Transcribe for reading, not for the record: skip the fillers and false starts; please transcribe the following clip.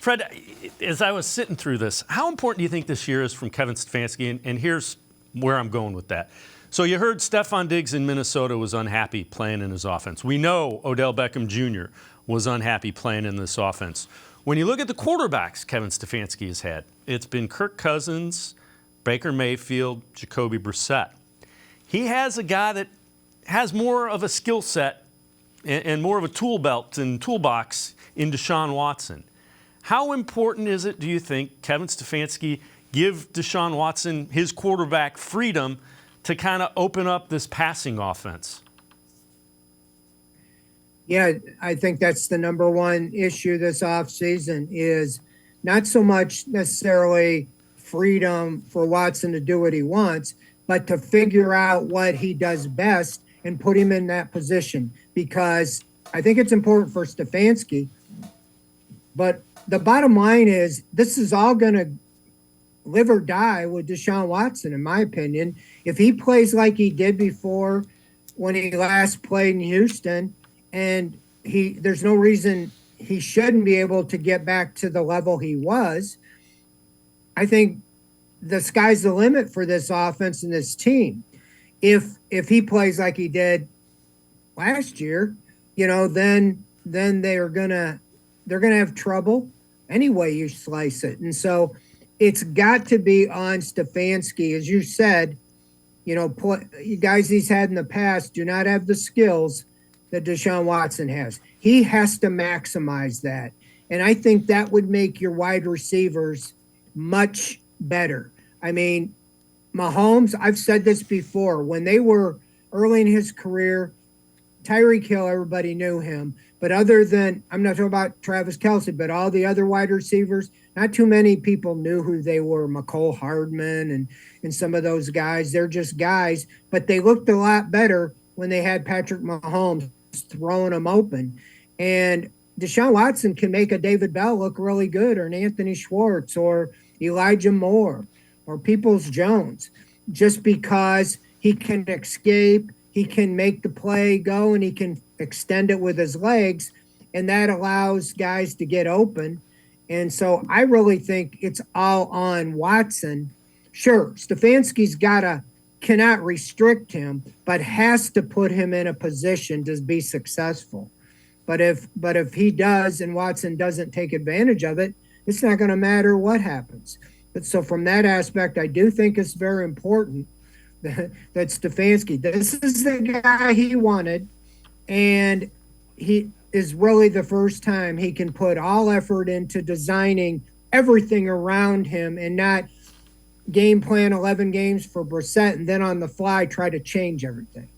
Fred, as I was sitting through this, how important do you think this year is from Kevin Stefanski? And here's where I'm going with that. So you heard Stephon Diggs in Minnesota was unhappy playing in his offense. We know Odell Beckham Jr. was unhappy playing in this offense. When you look at the quarterbacks Kevin Stefanski has had, it's been Kirk Cousins, Baker Mayfield, Jacoby Brissett. He has a guy that has more of a skill set and more of a tool belt and toolbox in Deshaun Watson. How important is it, do you think, Kevin Stefanski give Deshaun Watson his quarterback freedom to kind of open up this passing offense? Yeah, I think that's the number one issue this offseason is not so much necessarily freedom for Watson to do what he wants, but to figure out what he does best and put him in that position. Because I think it's important for Stefanski, but the bottom line is this is all going to live or die with Deshaun Watson, in my opinion. If he plays like he did before when he last played in Houston, and there's no reason he shouldn't be able to get back to the level he was, I think the sky's the limit for this offense and this team. If he plays like he did last year, then they're gonna have trouble any way you slice it. And so it's got to be on Stefanski, as you said. Guys he's had in the past do not have the skills that Deshaun Watson has. He has to maximize that. And I think that would make your wide receivers much better. I mean, Mahomes, I've said this before, when they were early in his career, Tyreek Hill, everybody knew him. But other than, I'm not talking about Travis Kelce, but all the other wide receivers, not too many people knew who they were. McCole Hardman and some of those guys. They're just guys, but they looked a lot better when they had Patrick Mahomes throwing them open. And Deshaun Watson can make a David Bell look really good, or an Anthony Schwartz, or Elijah Moore, or Peoples-Jones, just because he can escape, he can make the play go, and he can extend it with his legs, and that allows guys to get open. And so I really think it's all on Watson. Sure, Stefanski's cannot restrict him, but has to put him in a position to be successful. But if he does and Watson doesn't take advantage of it, it's not going to matter what happens. But so from that aspect, I do think it's very important that Stefanski, this is the guy he wanted, and he is really the first time he can put all effort into designing everything around him and not game plan 11 games for Brissett and then on the fly try to change everything.